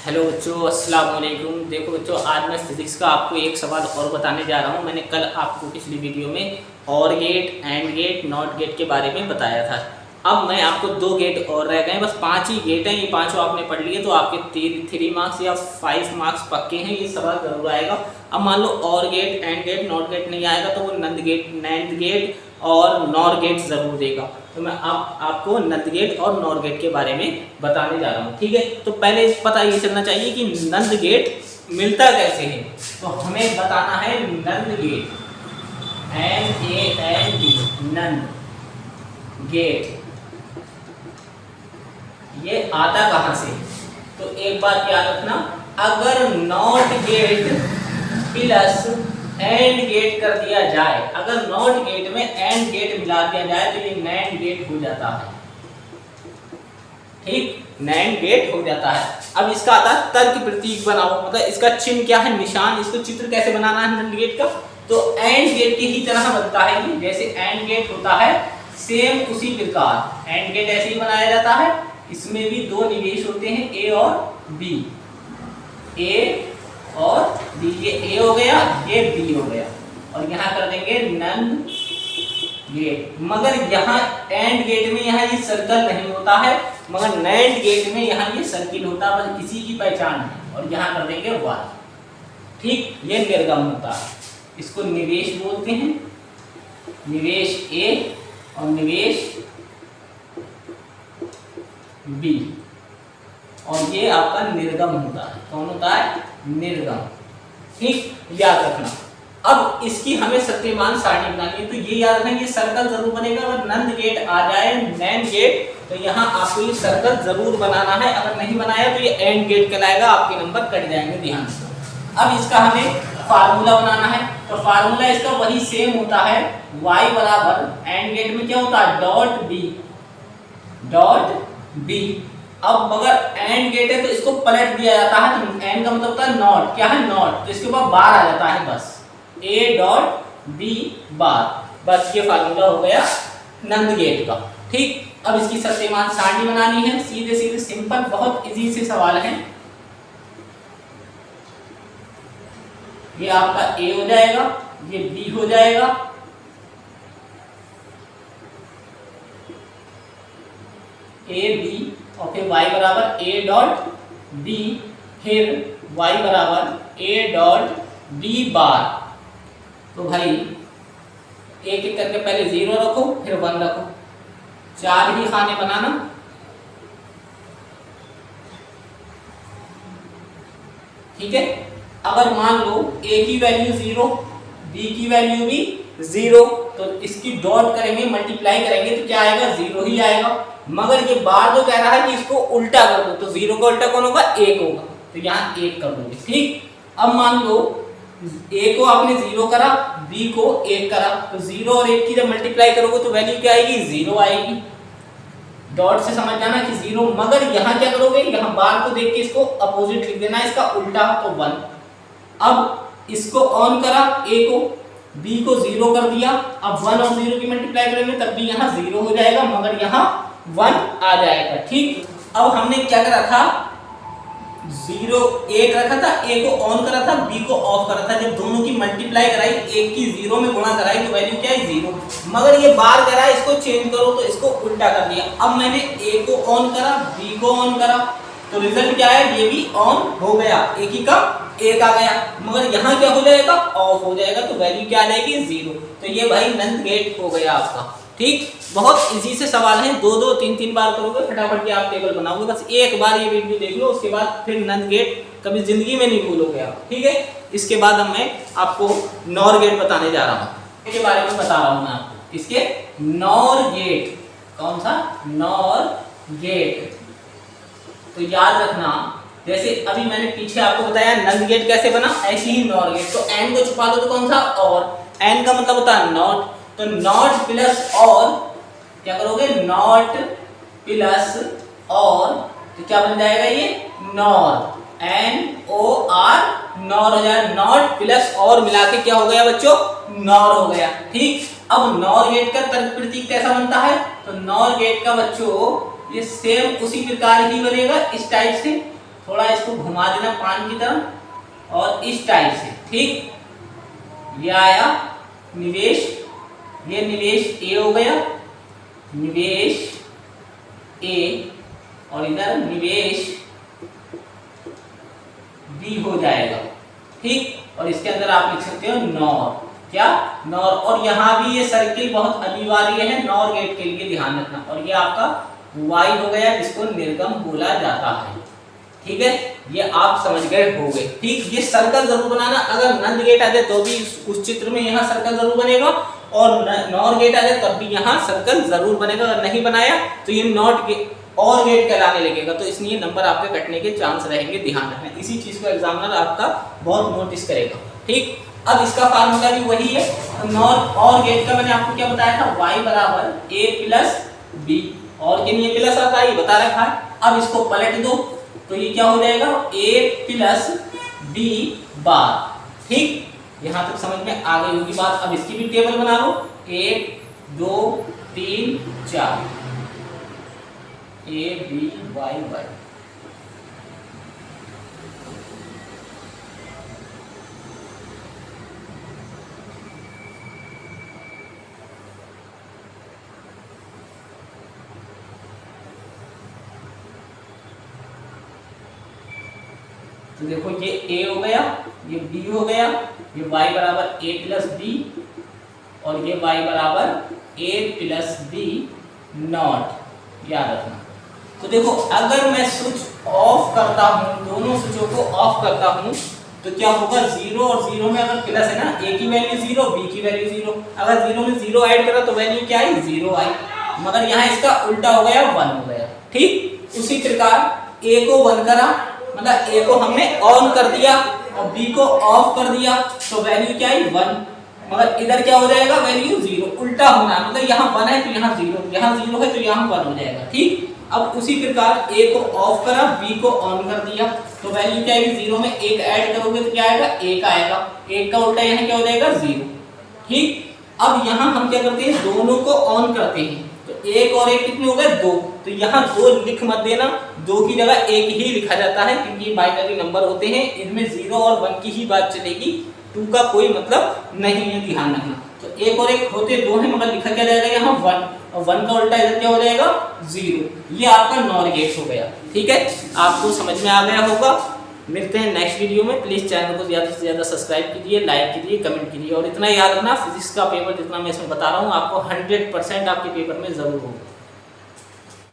Hello बच्चों, अस्सलाम वालेकुम। देखो बच्चों, आज मैं फिज़िक्स का आपको एक सवाल और बताने जा रहा हूँ। मैंने कल आपको पिछली वीडियो में or gate, and gate, not gate के बारे में बताया था। अब मैं आपको 2 गेट और रह गए, बस 5 ही गेट हैं। ये पांचों आपने पढ़ लिए तो आपके 3 मार्क्स या 5 मार्क्स पक्के हैं। ये सवाल जरूर आएगा। अब मान लो or gate, and gate, not gate नहीं आएगा तो वो नैंड गेट और नॉर गेट ज़रूर देगा। तो मैं अब आपको नंद गेट और नॉर गेट के बारे में बताने जा रहा हूँ। ठीक है, तो पहले पता ये चलना चाहिए कि नंद गेट मिलता कैसे है। तो हमें बताना है नंद गेट, NAND, नंद गेट ये आता कहाँ से। तो एक बात याद रखना, अगर not gate plus and gate कर दिया जाए, अगर नॉट गेट में एंड गेट मिला दिया जाए तो ये नैंड गेट हो जाता है। ठीक, नैंड गेट हो जाता है। अब इसका आता है तर्क प्रतीक बनाओ, मतलब इसका चिन्ह क्या है, निशान। इसको चित्र कैसे बनाना है नैंड गेट का, तो एंड गेट की ही तरह बनता है ये। जैसे एंड गेट होता है सेम उसी प्रकार एंड गेट ऐसे ही बनाया जाता है। इसमें भी 2 निवेश होते हैं, ए और बी। ए और बी, ये ए हो गया, ये बी हो गया, और यहाँ कर देंगे नंद गेट। मगर यहाँ एंड गेट में यहाँ ये सर्कल नहीं होता है, मगर नैंड गेट में यहाँ ये सर्किल होता है, बस किसी की पहचान है। और यहाँ कर देंगे वाई। ठीक, ये निर्गम होता है, इसको निवेश बोलते हैं। निवेश ए और निवेश बी, और ये आपका निर्गम होता है। कौन होता है, निर्गम। ठीक, याद रखना। अब इसकी हमें सत्यमान सारणी बनानी है, तो ये याद रखना ये सर्कल जरूर बनेगा। अगर नंद गेट आ जाए, नैंड गेट, तो यहाँ आपको ये सर्कल जरूर बनाना है। अगर नहीं बनाया तो ये एंड गेट कहलाएगा, आपके नंबर कट जाएंगे, ध्यान से। अब इसका हमें फार्मूला बनाना है, तो फार्मूला इसका वही सेम होता है, y बराबर एंड गेट में क्या होता है, डॉट बी, डॉट बी। अब मगर एंड गेट है तो इसको पलट दिया जाता है, तो एंड का मतलब होता है नॉट। क्या है, नॉट, तो इसके ऊपर बार आ जाता है, बस ए डॉट बी बार। बस ये फार्मूला हो गया नंद गेट का। ठीक, अब इसकी सत्यमान सारणी बनानी है, सीधे सीधे सिंपल, बहुत इजी से सवाल है। ये आपका ए हो जाएगा, ये बी हो जाएगा, ए बी, और फिर y बराबर ए डॉट बी, फिर y बराबर ए डॉट बी बार। तो भाई एक एक करके पहले 0 रखो, फिर 1 रखो, 4 ही खाने बनाना। ठीक है, अगर मान लो a की वैल्यू 0, b की वैल्यू भी 0, तो इसकी डॉट करेंगे, मल्टीप्लाई करेंगे तो क्या आएगा, 0 ही आएगा। मगर ये बार जो कह रहा है कि इसको उल्टा कर दो, तो 0 का उल्टा कौन होगा, 1 होगा, तो यहाँ 1 कर दोगे। ठीक, अब मान लो a को आपने 0 करा, b को 1 करा, तो 0 और 1 की जब मल्टीप्लाई करोगे तो वैल्यू क्या आएगी, 0 आएगी। डॉट से समझ जाना कि 0, मगर यहाँ क्या करोगे, यहाँ बार को देख के इसको अपोजिट लिख देना, इसका उल्टा, तो 1। अब इसको ऑन करा, a को, b को 0 कर दिया, अब 1 और 0 की मल्टीप्लाई करेंगे तब भी यहाँ 0 हो जाएगा, मगर यहाँ 1 आ जाएगा। ठीक, अब हमने क्या करा था, 0 1 रखा था, a को ऑन करा था, b को ऑफ करा था। जब दोनों की मल्टीप्लाई कराई, 1 की 0 में गुणा कराई, तो वैल्यू क्या है, 0। मगर ये बार करा, इसको चेंज करो, तो इसको उल्टा कर दिया। अब मैंने a को ऑन करा, b को ऑन करा, तो रिजल्ट क्या है, ये भी ऑन हो गया, एक ही का 1 आ गया, मगर यहाँ क्या हो जाएगा, ऑफ हो जाएगा, तो वैल्यू क्या आ जाएगी, 0। तो ये भाई नंद गेट हो गया आपका। ठीक, बहुत इजी से सवाल है, 2-2 3-3 बार करोगे फटाफट के आप टेबल बनाओगे। बस एक बार ये वीडियो देख लो, उसके बाद फिर नंद गेट कभी जिंदगी में नहीं भूलोगे आप। ठीक है, इसके बाद अब मैं आपको नॉर गेट बताने जा रहा हूँ, इसके बारे में बता रहा हूँ मैं आपको। इसके नॉर गेट, कौन सा, नॉर गेट। तो याद रखना, जैसे अभी मैंने पीछे आपको बताया नंद गेट कैसे बना, ऐसे ही नॉर गेट। तो एन को छुपा दो तो कौन सा, और, एन का मतलब होता है नॉट, तो नॉट प्लस और, क्या करोगे, नॉट प्लस और, तो क्या बन जाएगा ये, नॉर, NOR, नॉर हो जाएगा। नॉट प्लस और मिला के क्या हो गया बच्चों, नॉर हो गया। ठीक, अब नॉर गेट का तर्क प्रतीक कैसा बनता है, तो नॉर गेट का बच्चों ये सेम उसी प्रकार ही बनेगा, इस टाइप से। थोड़ा इसको घुमा देना पान की तरह और इस टाइप से, ठीक। ये आया निवेश, ये निवेश ए हो गया, निवेश ए, और इधर निवेश बी हो जाएगा, ठीक। और इसके अंदर आप लिख सकते हो नॉर, क्या नॉर। और यहाँ भी ये सर्किल बहुत अनिवार्य है नॉर गेट के लिए, ध्यान रखना। और ये आपका वाई हो गया जिसको निर्गम बोला जाता है, ठीक है। ये आप समझ गए हो गए, ठीक। ये सर्कल जरूर बनाना, अगर नंद गेट आ जाए तो भी उस चित्र में यहाँ सर्कल जरूर बनेगा, और नॉर गेट आ जाए तब भी यहाँ सर्कल जरूर बनेगा। अगर नहीं बनाया तो ये नॉट गेट और गेट कहलाने लगेगा, तो इसलिए नंबर आपके कटने के चांस रहेंगे, ध्यान रखना। इसी चीज को एग्जामिनर आपका बहुत नोटिस करेगा, ठीक। अब इसका फार्मूला भी वही है, नॉर और गेट का मैंने आपको क्या बताया था, y बराबर a प्लस बी, और के लिए प्लस आता है ये बता रखा है। अब इसको पलट दो तो ये क्या हो जाएगा, a प्लस बी बार, ठीक। यहाँ तक समझ में आ गई होगी बात। अब इसकी भी टेबल बना लो, 1 2 3 4 a b y y। तो देखो ये a हो गया, ये b हो गया, ये y बराबर a प्लस बी, और ये y बराबर a प्लस बी नॉट, याद रखना। तो देखो अगर मैं स्विच ऑफ करता हूँ, दोनों स्विचों को ऑफ करता हूँ, तो क्या होगा, 0 और 0 में अगर प्लस है ना, a की वैल्यू 0, b की वैल्यू 0। अगर 0 में 0 ऐड करा तो वैल्यू क्या आई, 0 आई। मगर यहाँ इसका उल्टा हो गया, 1 हो गया, ठीक। उसी प्रकार a को 1 करा, मतलब a को हमने ऑन कर दिया और b को ऑफ कर दिया, तो वैल्यू क्या आई, 1। मगर इधर क्या हो जाएगा, वैल्यू 0, उल्टा होना, मतलब यहाँ 1 है तो यहाँ 0, यहाँ 0 है तो यहाँ 1 हो जाएगा, ठीक। अब उसी प्रकार a को ऑफ करा, b को ऑन कर दिया, तो वैल्यू क्या आएगी, 0 में 1 ऐड करोगे तो क्या आएगा, 1 आएगा। 1 का उल्टा यहाँ क्या हो जाएगा, 0, ठीक। अब यहाँ हम क्या करते हैं, दोनों को ऑन करते हैं, तो 1 और 1 कितने हो गए, 2। तो यहाँ 2 लिख मत देना, 2 की जगह 1 ही लिखा जाता है, क्योंकि ये बाइनरी नंबर होते हैं, इनमें 0 और 1 की ही बात चलेगी, 2 का कोई मतलब नहीं है, ध्यान रखना। तो 1 और 1 होते 2 हैं, मगर लिखा क्या जाएगा यहाँ, 1, और 1 का उल्टा इधर क्या हो जाएगा, 0। ये आपका नॉर गेट हो गया, ठीक है। आपको समझ में आ गया होगा। मिलते हैं नेक्स्ट वीडियो में। प्लीज़ चैनल को ज़्यादा से ज़्यादा सब्सक्राइब कीजिए, लाइक कीजिए, कमेंट कीजिए, और इतना याद रखना, फिजिक्स का पेपर जितना मैं इसमें बता रहा हूँ आपको 100% आपके पेपर में ज़रूर होगा।